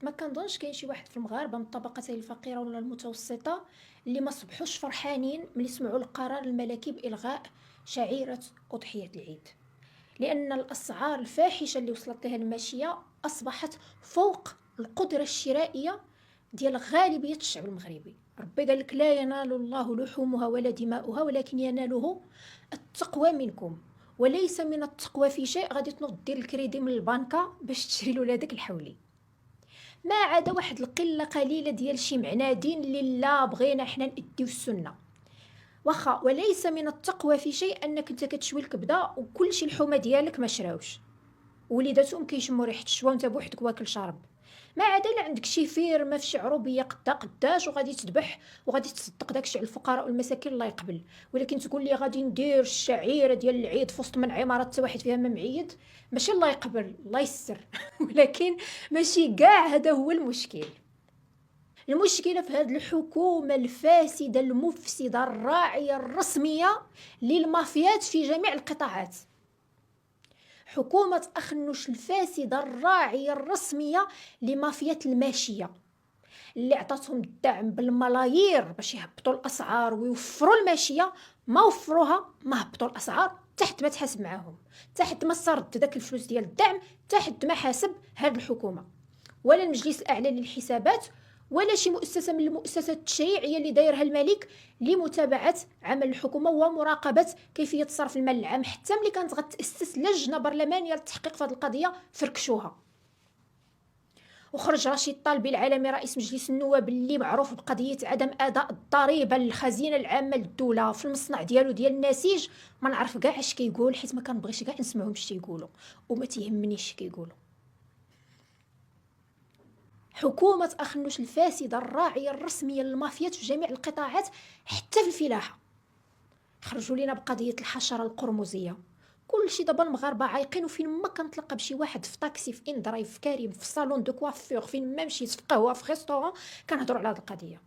ما كنظنش كاين شي واحد في المغاربه من الطبقتين الفقيره ولا المتوسطه اللي ما صبحوش فرحانين ملي سمعوا القرار الملكي بالغاء شعيره اضحيه العيد، لان الاسعار الفاحشه اللي وصلت لها الماشيه اصبحت فوق القدره الشرائيه ديال غالبيه الشعب المغربي. ربي قال لك لا ينال الله لحومها ولا دماؤها ولكن يناله التقوى منكم، وليس من التقوى في شيء غادي تنوض دير الكريدي من البنكه باش تشري لولادك الحولي، ما عدا واحد القله قليله ديال شي معنادين اللي لا بغينا حنا نأديو السنه. واخا وليس من التقوى في شيء انك انت كتشوي الكبده وكل شي الحومه ديالك ما شراوش، وليداتهم كيشموا ريحه الشوا وانت بوحدك واكل شارب، ما عدا لا عندك شي فيرمه في شي عروبيه قداش وغادي تذبح وغادي تصدق داكشي على الفقراء والمساكين الله يقبل. ولكن تقول لي غادي ندير الشعيره ديال العيد في وسط من عمارات حتى واحد فيها ما معيد، ماشي الله يقبل الله يسر ولكن ماشي كاع هذا هو المشكل. المشكله في هذه الحكومه الفاسده المفسده الراعيه الرسميه للمافيات في جميع القطاعات. حكومة أخنوش الفاسدة الراعية الرسمية لمافيات الماشية اللي عطاتهم الدعم بالملايير باش يهبطوا الأسعار ويوفروا الماشية، ما وفروها، ما هبطوا الأسعار تحت ما تحاسب معاهم، تحت ما صرد داك الفلوس ديال الدعم، تحت ما حاسب هاد الحكومة ولا المجلس الأعلى للحسابات ولا شي مؤسسة من المؤسسات التشريعية اللي دايرها الملك لمتابعة عمل الحكومة ومراقبة كيفية صرف المال العام. حتى ملي كانت غتأسس لجنة برلمانية للتحقيق في هذه القضية فركشوها، وخرج رشيد طالبي العالمي رئيس مجلس النواب اللي معروف بقضية عدم أداء الضريبة للخزينة العامة للدولة في المصنع ديالو ديال النسيج، ما نعرف كاع اش كيقول حيت ما كنبغيش كاع نسمعهم اش تيقولوا وما تيهمنيش كيقولوا. حكومة أخنوش الفاسدة الراعية الرسمية للمافيات في جميع القطاعات حتى في الفلاحة. خرجوا لنا بقضية الحشرة القرمزية، كل شي دابا المغاربة عايقين، وفين ما كنتلقى بشي واحد في طاكسي في ان درايف في كريم في صالون دو كوافور فين ما مشيت في قهوة في ريستورون كنهضروا على هذه القضية.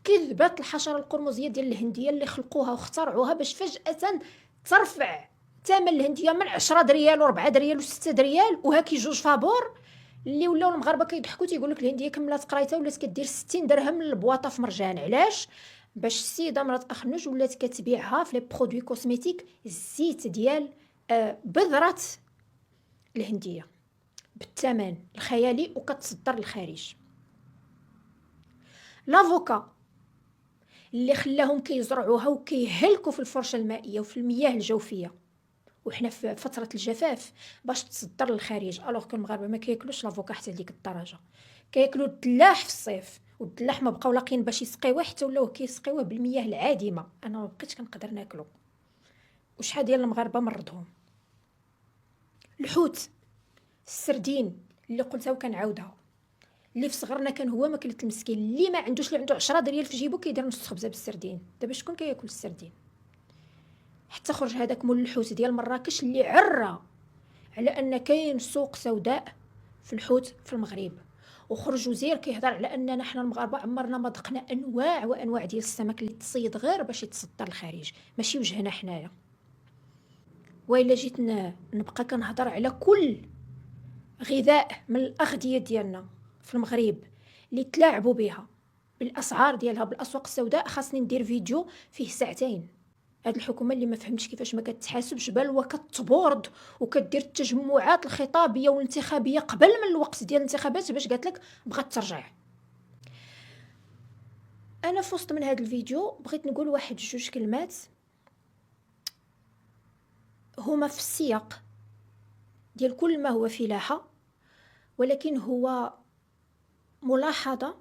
كذبت الحشرة القرمزية ديال الهندية اللي خلقوها واخترعوها باش فجأة ترفع ثمن الهندية من 10 دريال و4 دريال و6 دريال وهاكي جوج فابور، اللي ولاو المغاربه كيضحكوا تيقول لك الهنديه كملات قرايتها ولات كدير 60 درهم للبواطه في مرجان. علاش؟ باش السيده مرات اخنوج ولات كتبيعها في لي برودوي كوسميتيك الزيت ديال بذره الهنديه بالثمن الخيالي وكتصدر للخارج. لافوكا اللي خلاهم كيزرعوها وكيهلكوا في الفرشه المائيه وفي المياه الجوفيه وحنا في فتره الجفاف باش تصدر للخارج، الوغ كو المغاربه ما كياكلوش لافوكا حتى لديك الدرجه. كياكلوا الدلاح في الصيف، والدلاح ما بقاو لاقين باش يسقيوه حتى ولاو كيسقيوه بالمياه العادمه. انا ما بقيتش كنقدر ناكلو، وشحال ديال المغاربه مرضهم. الحوت السردين اللي قلتها وكنعاودها، اللي في صغرنا كان هو ماكله المسكين، اللي ما عندوش، اللي عنده 10 دريال في جيبو كيدير نص خبزه بالسردين. دابا شكون كياكل السردين؟ حتى خرج هذاك مول الحوت ديال مراكش اللي عرى على ان كاين سوق سوداء في الحوت في المغرب، وخرج وزير كيهضر على اننا حنا المغاربه عمرنا ما ذقنا انواع وانواع ديال السمك اللي تصيد غير باش يتصدر للخارج، ماشي وجهنا حنايا. والا جيت نبقى كنهضر على كل غذاء من الاغذيه ديالنا في المغرب اللي تلاعبوا بها بالاسعار ديالها بالاسواق السوداء، خاصني ندير فيديو فيه ساعتين. هاد الحكومه اللي ما فهمتش كيفاش ما كتحاسبش بل وكتبورد وكدير التجمعات الخطابيه والانتخابيه قبل من الوقت ديال الانتخابات باش قالت لك بغات ترجع. انا في وسط من هذا الفيديو بغيت نقول واحد جوج كلمات هما في السياق ديال كل ما هو فلاحه، ولكن هو ملاحظه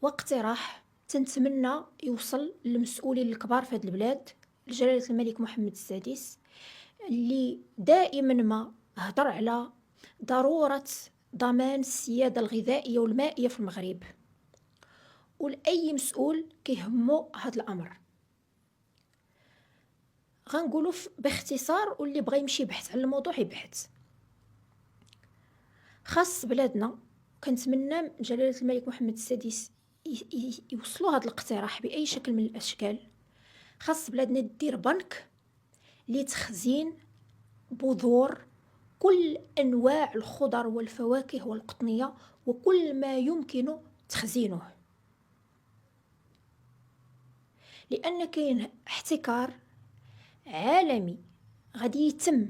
واقتراح تنتمنى يوصل للمسؤولين الكبار في هذه البلاد، لجلالة الملك محمد السادس اللي دائما ما هضر على ضرورة ضمان السيادة الغذائية والمائية في المغرب، ولأي مسؤول كيهمو هذا الأمر. غنقولوا باختصار، واللي بغى يمشي يبحث على الموضوع يبحث. خاص بلادنا كنتمنى من جلالة الملك محمد السادس يوصلوا هذا الاقتراح بأي شكل من الأشكال. خاص بلادنا دير بنك لتخزين بذور كل أنواع الخضر والفواكه والقطنية وكل ما يمكن تخزينه، لأن كاين احتكار عالمي غادي يتم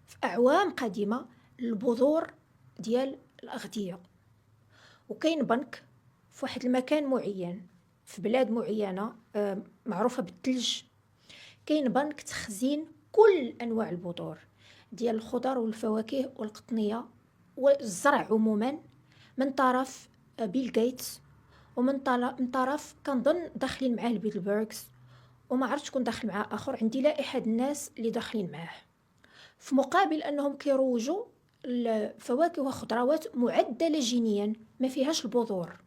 في أعوام قادمة للبذور ديال الأغذية. وكاين بنك في واحد المكان معين في بلاد معينة معروفة بالثلج، كاين بنك تخزين كل أنواع البذور ديال الخضر والفواكه والقطنية والزرع عموما من طرف بيل غيتس، ومن طرف كنظن داخلين معاه البيدلبرغز، وما عرفت شكون داخل معاه اخر، عندي لائحه الناس اللي داخلين معاه، في مقابل انهم كيروجوا الفواكه وخضروات معدله جينيا ما فيهاش البذور،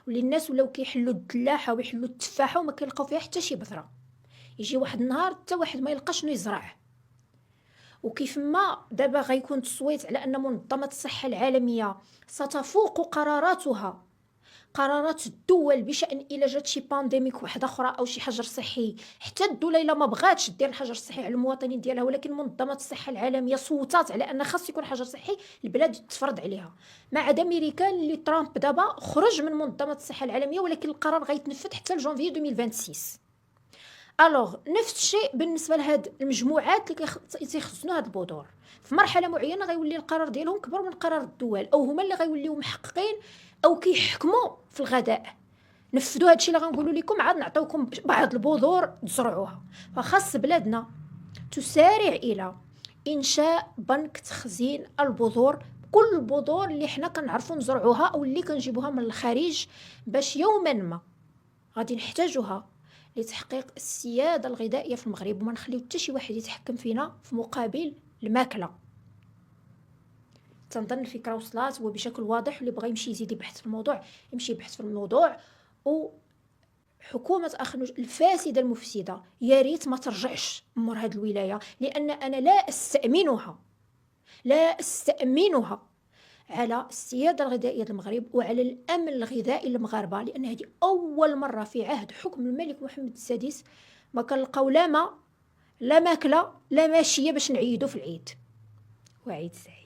واللي الناس ولاو كيحلوا الدلاحه ويحلوا التفاحه وما كيلقاو فيها حتى شي بذره، يجي واحد النهار حتى واحد ما يلقى شنو يزرع. وكيف ما دابا غيكون تصويت على ان منظمه الصحه العالميه ستفوق قرارات الدول بشان الا جات شي بانديميك واحده اخرى او شي حجر صحي، حتى الدوله الا ما بغاتش دير الحجر الصحي على المواطنين ديالها، ولكن منظمه الصحه العالميه صوتات على ان خاص يكون حجر صحي، البلاد تفرض عليها. ما عدا امريكا اللي ترامب دابا خرج من منظمه الصحه العالميه، ولكن القرار غيتنفذ حتى لجونفي 2026. الوغ نفس الشيء بالنسبه لهاد المجموعات اللي تيخزنوا هاد البذور، في مرحله معينه غيولي القرار ديالهم كبر من قرار الدول، او هما اللي غيوليو محققين او كيحكموا في الغذاء. نفذوا هادشي اللي غنقولوا لكم، عاد نعطيوكم بعض البذور تزرعوها. فخاص بلادنا تسارع الى انشاء بنك تخزين البذور، كل البذور اللي حنا كنعرفوا نزرعوها او اللي كنجيبوها من الخارج، باش يوما ما غادي نحتاجوها لتحقيق السيادة الغذائية في المغرب، وما نخليو حتى شي واحد يتحكم فينا في مقابل الماكلة. تنظن الفكرة وصلات وبشكل واضح، واللي بغى يمشي يزيد يبحث في الموضوع يمشي يبحث في الموضوع. وحكومة أخنوج الفاسدة المفسدة يا ريت ما ترجعش مور هذه الولاية، لأن أنا لا أستأمنها على السيادة الغذائية المغرب وعلى الأمن الغذائي للمغاربة، لأن هذه أول مرة في عهد حكم الملك محمد السادس ما كنلقاو لا ماكلة لا ماشية باش نعيدو في العيد. وعيد سعيد.